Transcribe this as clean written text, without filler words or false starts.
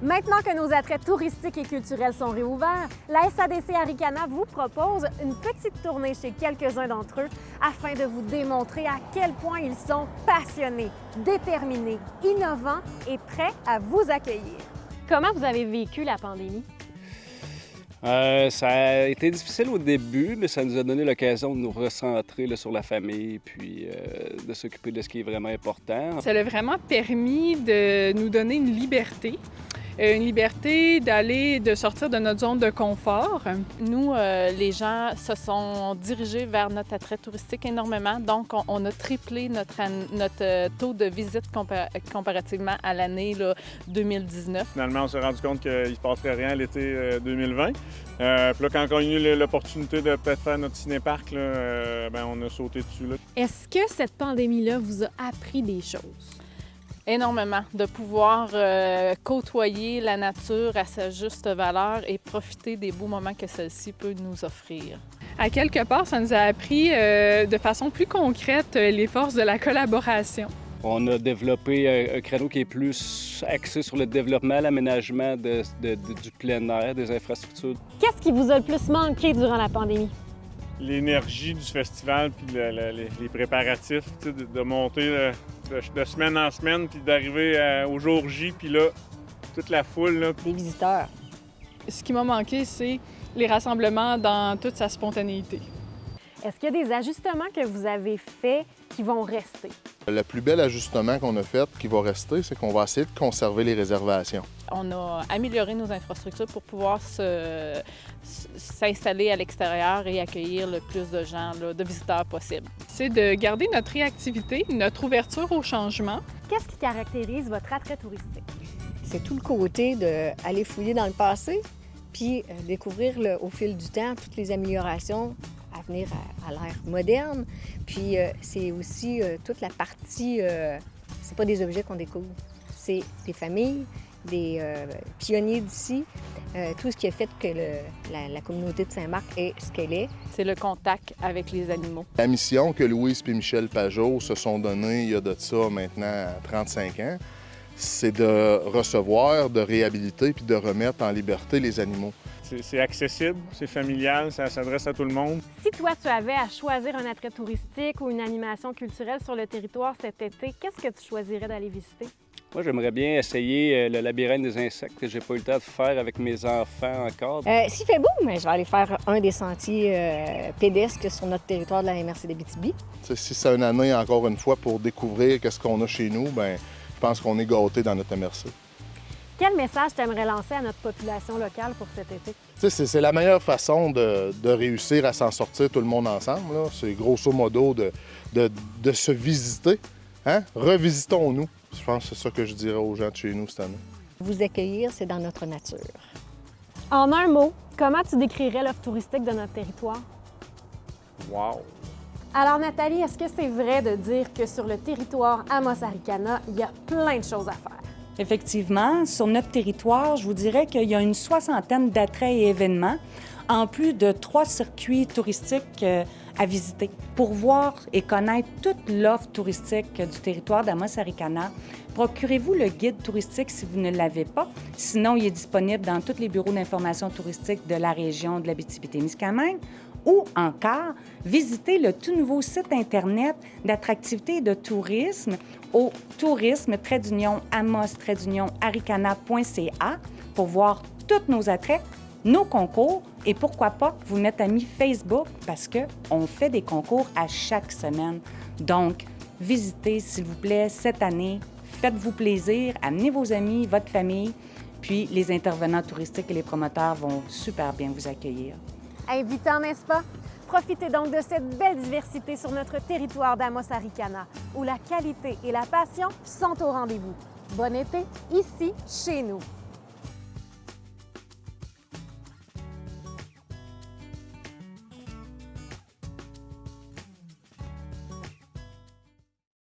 Maintenant que nos attraits touristiques et culturels sont réouverts, la SADC Arikana vous propose une petite tournée chez quelques-uns d'entre eux afin de vous démontrer à quel point ils sont passionnés, déterminés, innovants et prêts à vous accueillir. Comment vous avez vécu la pandémie? Ça a été difficile au début, mais ça nous a donné l'occasion de nous recentrer là, sur la famille, puis de s'occuper de ce qui est vraiment important. Ça a vraiment permis de nous donner une liberté de sortir de notre zone de confort. Nous, les gens se sont dirigés vers notre attrait touristique énormément, donc on a triplé notre taux de visite comparativement à l'année 2019. Finalement, on s'est rendu compte qu'il ne se passerait rien l'été 2020. Puis là, quand on a eu l'opportunité de peut-être faire notre ciné-parc, on a sauté dessus. Là. Est-ce que cette pandémie-là vous a appris des choses? Énormément, de pouvoir côtoyer la nature à sa juste valeur et profiter des beaux moments que celle-ci peut nous offrir. À quelque part, ça nous a appris de façon plus concrète les forces de la collaboration. On a développé un créneau qui est plus axé sur le développement, l'aménagement du plein air, des infrastructures. Qu'est-ce qui vous a le plus manqué durant la pandémie? L'énergie du festival, puis les préparatifs, de monter de semaine en semaine, puis d'arriver au jour J, puis là, toute la foule. Là. Les visiteurs. Ce qui m'a manqué, c'est les rassemblements dans toute sa spontanéité. Est-ce qu'il y a des ajustements que vous avez faits qui vont rester? Le plus bel ajustement qu'on a fait, qui va rester, c'est qu'on va essayer de conserver les réservations. On a amélioré nos infrastructures pour pouvoir s'installer à l'extérieur et accueillir le plus de gens, de visiteurs possible. C'est de garder notre réactivité, notre ouverture au changement. Qu'est-ce qui caractérise votre attrait touristique? C'est tout le côté d'aller fouiller dans le passé, puis découvrir au fil du temps toutes les améliorations à venir à l'ère moderne. Puis c'est aussi toute la partie, c'est pas des objets qu'on découvre, c'est des familles, des pionniers d'ici, tout ce qui a fait que la communauté de Saint-Marc est ce qu'elle est. C'est le contact avec les animaux. La mission que Louise et Michel Pajot se sont donnée il y a de ça maintenant 35 ans, c'est de recevoir, de réhabiliter puis de remettre en liberté les animaux. C'est accessible, c'est familial, ça s'adresse à tout le monde. Si toi, tu avais à choisir un attrait touristique ou une animation culturelle sur le territoire cet été, qu'est-ce que tu choisirais d'aller visiter? Moi, j'aimerais bien essayer le labyrinthe des insectes que j'ai pas eu le temps de faire avec mes enfants encore. S'il fait beau, mais je vais aller faire un des sentiers pédestres sur notre territoire de la MRC d'Abitibi. Si c'est une année, encore une fois, pour découvrir qu'est-ce qu'on a chez nous, bien, je pense qu'on est gâtés dans notre MRC. Quel message t'aimerais lancer à notre population locale pour cet été? C'est la meilleure façon de réussir à s'en sortir tout le monde ensemble. C'est grosso modo de se visiter. Hein? Revisitons-nous. Je pense que c'est ça que je dirais aux gens de chez nous cette année. Vous accueillir, c'est dans notre nature. En un mot, comment tu décrirais l'offre touristique de notre territoire? Wow! Alors Nathalie, est-ce que c'est vrai de dire que sur le territoire Amos Arikana, il y a plein de choses à faire? Effectivement, sur notre territoire, je vous dirais qu'il y a une 60aine d'attraits et événements, en plus de 3 circuits touristiques à visiter. Pour voir et connaître toute l'offre touristique du territoire d'Amos Arikana, procurez-vous le guide touristique si vous ne l'avez pas. Sinon, il est disponible dans tous les bureaux d'information touristique de la région de l'Abitibi-Témiscamingue. Ou encore, visitez le tout nouveau site Internet d'attractivité et de tourisme au tourisme-amos-arikana.ca pour voir tous nos attraits, nos concours et pourquoi pas vous mettre amis Facebook parce qu'on fait des concours à chaque semaine. Donc, visitez, s'il vous plaît, cette année. Faites-vous plaisir, amenez vos amis, votre famille, puis les intervenants touristiques et les promoteurs vont super bien vous accueillir. Invitant, n'est-ce pas? Profitez donc de cette belle diversité sur notre territoire d'Amos Arikana, où la qualité et la passion sont au rendez-vous. Bon été, ici, chez nous.